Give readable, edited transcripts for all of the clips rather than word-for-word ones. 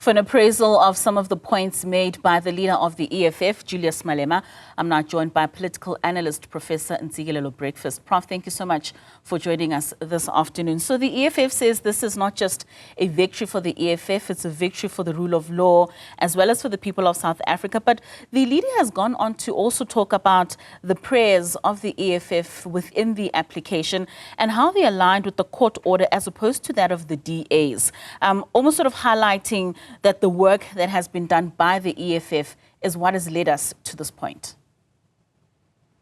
For an appraisal of some of the points made by the leader of the EFF, Julius Malema, I'm now joined by political analyst Professor Ntsikelelo Breakfast. Prof, thank you so much for joining us this afternoon. So the EFF says this is not just a victory for the EFF, it's a victory for the rule of law as well as for the people of South Africa. But the leader has gone on to also talk about the prayers of the EFF within the application and how they aligned with the court order as opposed to that of the DAs, almost sort of highlighting that the work that has been done by the EFF is what has led us to this point.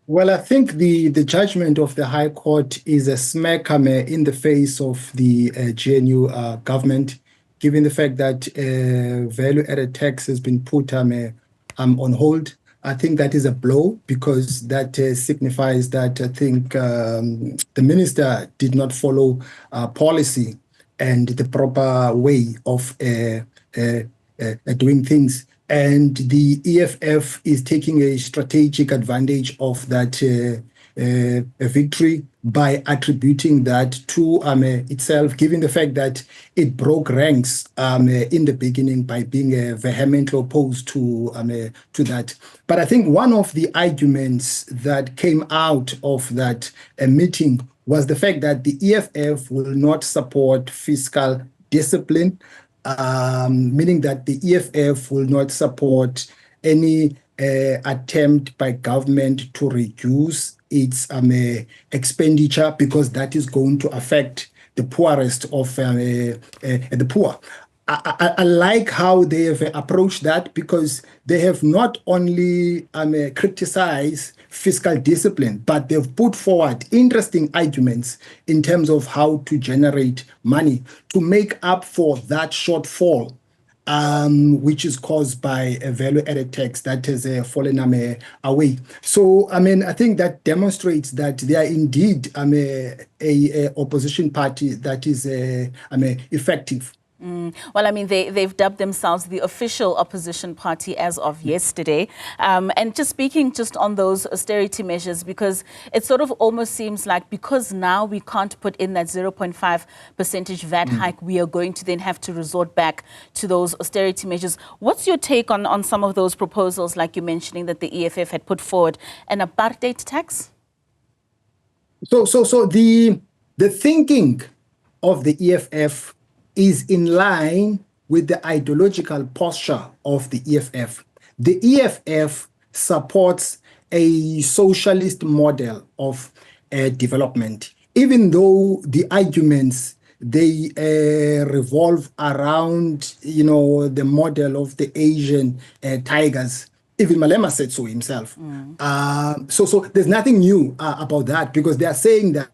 Well, I think the judgment of the High Court is a smack in the face of the GNU government, given the fact that value-added tax has been put on hold. I think that is a blow because that signifies that I think the minister did not follow policy and the proper way of doing things. And the EFF is taking a strategic advantage of that victory by attributing that to itself, given the fact that it broke ranks in the beginning by being vehemently opposed to that. But I think one of the arguments that came out of that meeting was the fact that the EFF will not support fiscal discipline, meaning that the EFF will not support any attempt by government to reduce its expenditure because that is going to affect the poorest of the poor. I like how they have approached that because they have not only criticized fiscal discipline, but they've put forward interesting arguments in terms of how to generate money to make up for that shortfall, which is caused by a value-added tax that has fallen away. So, I think that demonstrates that they are indeed a opposition party that is effective. Well, they've dubbed themselves the official opposition party as of yesterday. And just speaking just on those austerity measures, because it sort of almost seems like because now we can't put in that 0.5% VAT hike, we are going to then have to resort back to those austerity measures. What's your take on some of those proposals, like you're mentioning that the EFF had put forward, an apartheid tax? So the thinking of the EFF is in line with the ideological posture of the EFF. The EFF supports a socialist model of development, even though the arguments they revolve around, the model of the Asian tigers. Even Malema said so himself. So there's nothing new about that because they are saying that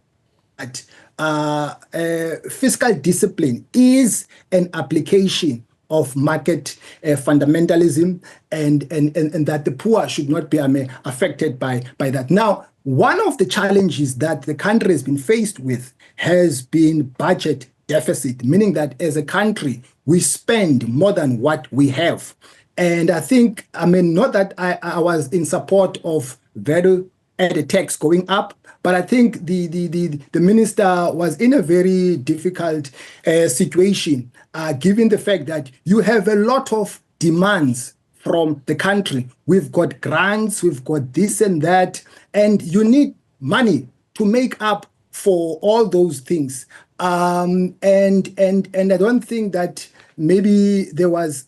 fiscal discipline is an application of market fundamentalism and that the poor should not be affected by that. Now, one of the challenges that the country has been faced with has been budget deficit, meaning that as a country, we spend more than what we have. And I think, not that I was in support of value-added tax going up, but I think the minister was in a very difficult situation, given the fact that you have a lot of demands from the country. We've got grants, we've got this and that, and you need money to make up for all those things. And I don't think that maybe there was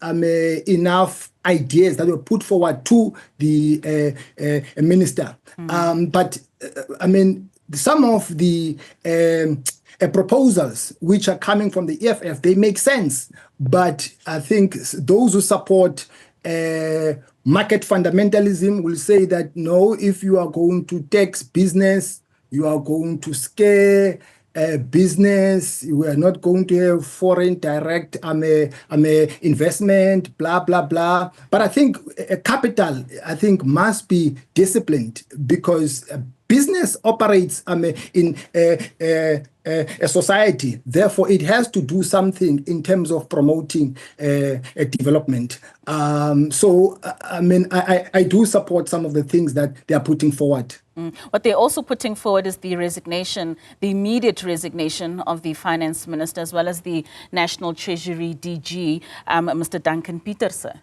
enough ideas that were put forward to the minister. But some of the proposals which are coming from the EFF, they make sense. But I think those who support market fundamentalism will say that, no, if you are going to tax business, you are going to scare business, we are not going to have foreign direct investment, blah, blah, blah. But I think capital, must be disciplined because business operates in a society. Therefore, it has to do something in terms of promoting a development. I do support some of the things that they are putting forward. What they're also putting forward is the resignation, the immediate resignation of the finance minister, as well as the National Treasury DG, Mr. Duncan Peterse.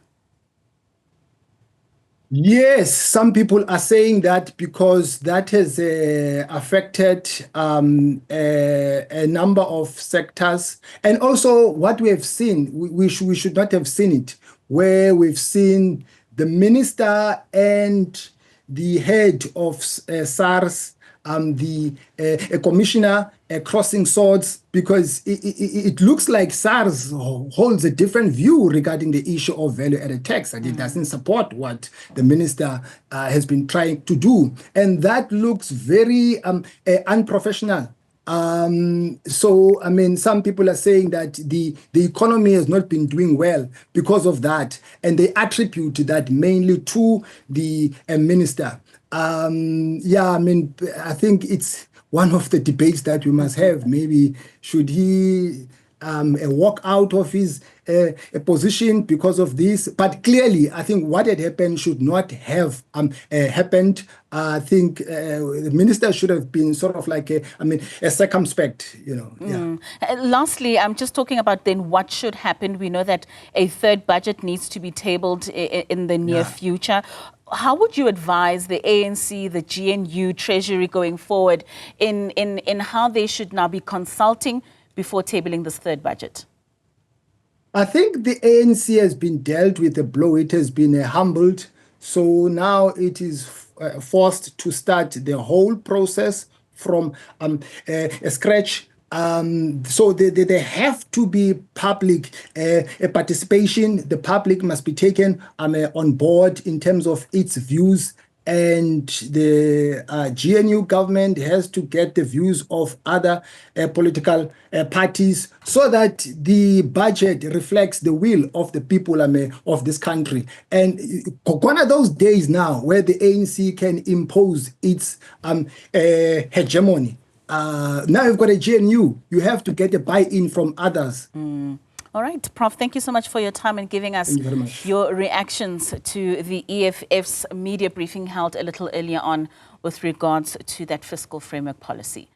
Yes, some people are saying that because that has affected a number of sectors. And also what we have seen, we should not have seen it, where we've seen the minister and the head of SARS, the commissioner crossing swords, because it looks like SARS holds a different view regarding the issue of value-added tax, and it doesn't support what the minister has been trying to do. And that looks very unprofessional. Some people are saying that the economy has not been doing well because of that, and they attribute that mainly to the minister. I think it's one of the debates that we must have. Maybe should he walk out of his position because of this? But clearly, I think what had happened should not have happened. I think the minister should have been sort of like a circumspect, Yeah. Lastly, I'm just talking about then what should happen. We know that a third budget needs to be tabled in the near future. How would you advise the ANC, the GNU, Treasury going forward in how they should now be consulting before tabling this third budget? I think the ANC has been dealt with a blow. It has been humbled. So now it is forced to start the whole process from scratch. So there have to be public participation. The public must be taken on board in terms of its views, and the GNU government has to get the views of other political parties so that the budget reflects the will of the people of this country. And gone are those days now where the ANC can impose its hegemony. Now you've got a GNU. You have to get a buy-in from others. All right, Prof, thank you so much for your time and giving us your reactions to the EFF's media briefing held a little earlier on with regards to that fiscal framework policy.